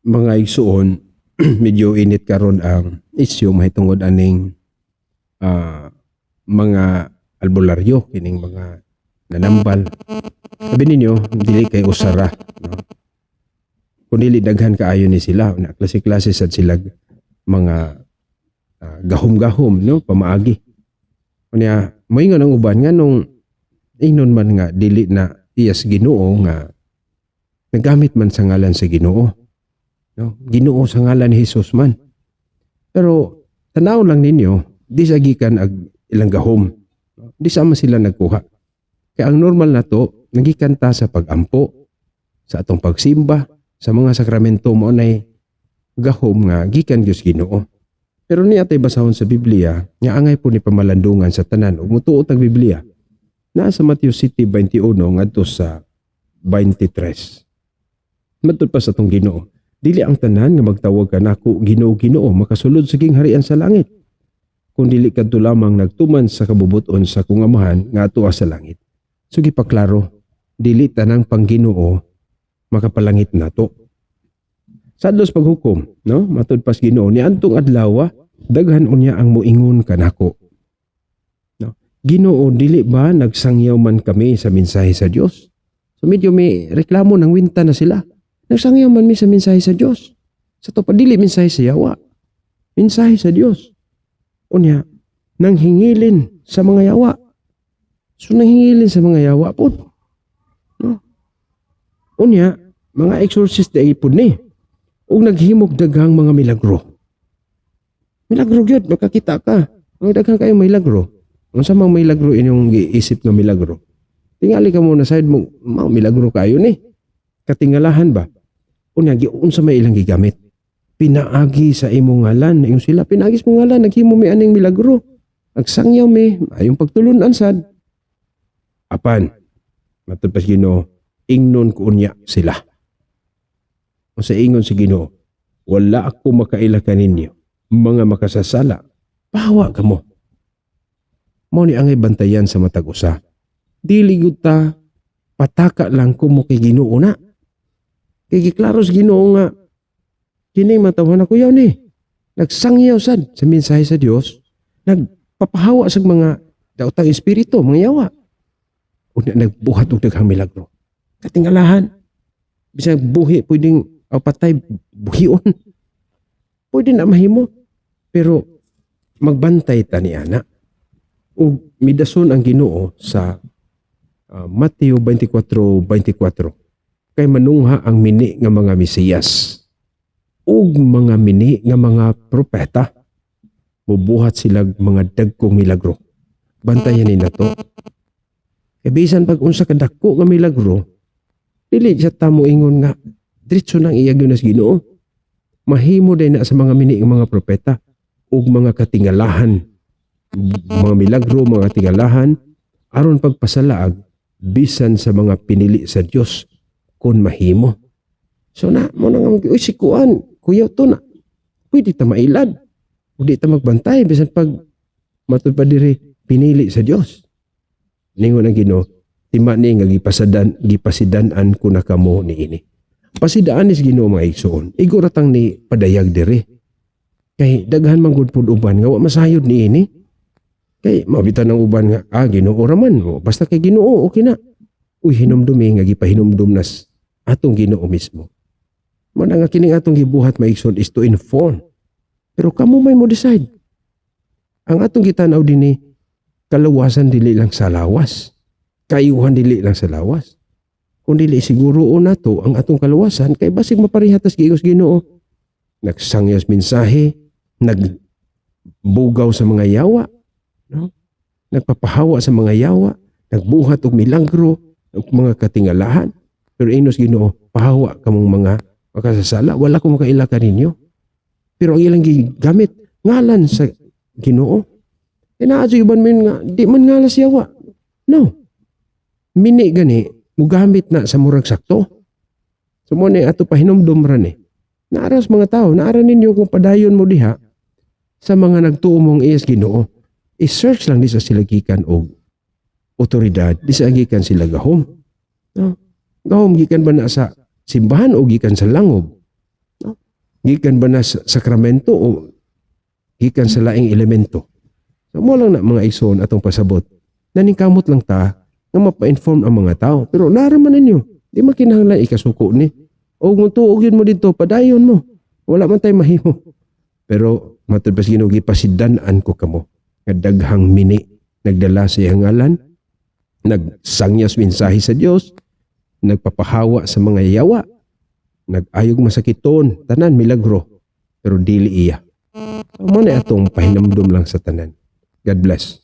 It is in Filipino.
mga igsuon medyo init karon ang isyu mahitungod aning mga albularyo kining mga nanambal. Sabi ninyo dili kay usara, no? Kung dili daghan kaayo ni sila na klase-klase sad sila mga gahom-gahom, no, pamaagi. Unya moingon ang uban nga nung ingnon man nga dili na iyas Ginoo nga nagamit man sa ngalan sa Ginoo. No? Ginoo sa ngalan ni Jesus man. Pero tanaw lang ninyo, di sa gikan ag ilang gahom. Di sama sila nagkuha. Kaya ang normal na to, nagikan ta sa pagampo, sa atong pagsimba, sa mga sakramento mo nay gahom nga gikan Dios Ginoo. Pero ni atay basahon sa Biblia, nga angay po ni pamalandungan sa tanan ug mutuot ang Biblia. Naa sa Matthew City 21 ngadto sa 23. Madtud pa sa atong Ginoo. Dili ang tanan nga magtawag ka nako Ginoo Ginoo makasulod sa gingharian sa langit. Kung dili kadto lamang nagtuman sa kabubuton sa akong Amahan nga atuwa sa langit. So gipaklaro, dili tanang pangginoo makapalangit nato. Sadlos paghukom, no? Matud pas Ginoo ni antong adlaw daghan unya ang moingon kanako. No? Ginoo dili ba nagsangyaw man kami sa mensahe sa Dios? So medyo may reklamo ng winta na sila. Nagsangyaw man mi sa mensahe sa Dios. Sa to pa dili mensahe sa yawa. Mensahe sa Dios. Unya nang hingilin sa mga yawa. So nanghingilin sa mga yawa po. No? Unya mga exorcist dai pud ni. Ug naghimog daghang mga milagro. Milagro gyud makakita ka. Ang daghang kayo milagro. Unsa mang milagro inyong giisip nga milagro? Tingali ka muna side mo, milagro kayo ni. Katingalahan ba? Unya unsa may ilang gigamit? Pinaagi sa imong ngalan, yung sila pinaagi sa imong ngalan, naghimo mi aning milagro. Agsangyaw mi, ayong pagtulunan sad. Apan, matud pas Ginoo, ingnon ko unya sila. O sa ingon si Ginoo, wala ako makaila kaninyo, mga makasasala, pahawa ka mo. Mao ni angay bantayan sa matag usa. Dili gud ta pataka lang kumo kay Ginoo na. Kay giklaros Ginoo nga kini matawhan ako yaw ni. Nagsangyaw sad sa mensahe sa Dios, nagpapahawa sa mga daotang espiritu, mga yawa. Unya nagbuhat og daghang milagro. Katingalahan bisag buhi pwedeng patay buhion. Pwede na mahimo. Pero magbantay ta ni ana. Ug midason ang Ginoo sa Mateo 24:24. Kay manungha ang mini nga mga Mesiyas ug mga mini nga mga propeta. Mubuhat sila mga dagkong milagro. Bantayan ni nato. Kay bisan pag unsa ka dako nga milagro, dili siya tamo ingon nga diretso nang iyag nas Ginoo. Mahimo day na sa mga mini nga mga propeta ug mga katingalahan. Mga milagro, mga tingalahan aron pagpasalaag bisan sa mga pinili sa Dios kun mahimo. So na mo na nga si kuan, kuya to na. Pwede ta mailad. Pwede ta magbantay bisan pag matud pa diri pinili sa Dios. Ningon ang Ginoo, tima ni nga gipasidan-an ko na kamo niini. Pasidaan ni Ginoo mga igsoon. Iguratang ni padayag diri. Kay daghan man gud pud uban nga wa masayod niini. Kay mabitan ng uban nga, Ginoo raman mo. Basta kay Ginoo, okay na. Uy, hinumdumi nga gipahinumdum nas atong Ginoo mismo. Muna nga kining atong gibuhat maigsoon is to inform. Pero kamo may mo decide. Ang atong gitanaw din kalawasan dili lang sa lawas. Kayuhan dili lang sa lawas. Kung dili siguro na to ang atong kalawasan, kay basig maparihatas giigos Ginoo. Nagsangyas mensahe, nagbugaw sa mga yawa, no? Nagpapahawa sa mga yawa, nagbuhat og milagro og mga katingalahan. Pero inos Ginoo, pahawa kamong mga makasasala, wala ko makaila kaninyo. Pero ang ilang gigamit ngalan sa Ginoo. Inaadyo iban men nga di man ngalan sa yawa. No. Mini gani mugamit na sa murag sakto. So mo ni ato pahinumdum ra ni. Naaras mga tao, naara ninyo kung padayon mo diha sa mga nagtuo mong iyas Ginoo. I-search lang di sa sila gikan og otoridad, di sa gikan sila gahom. No? Gahom gikan ba na sa simbahan o gikan sa langob? No? gikan ba na sa sakramento o gikan sa laing elemento? So mo lang na mga ison atong pasabot. Naningkamot lang ta nga mapa-inform ang mga tao. Pero naraman ninyo, di man kinahanglan ikasuko ni. O kung tuog yun mo dito, padayon mo. Wala man tayo mahimo. Pero matulpas Ginoo gipasidan-an ko kamo. Nga daghang mini nagdala sa iyang ngalan, nagsangyas mensahe sa Dios, nagpapahawa sa mga yawa, nag-ayog masakiton, tanan milagro, pero dili iya. Amo na atong pahinamdom lang sa tanan. God bless.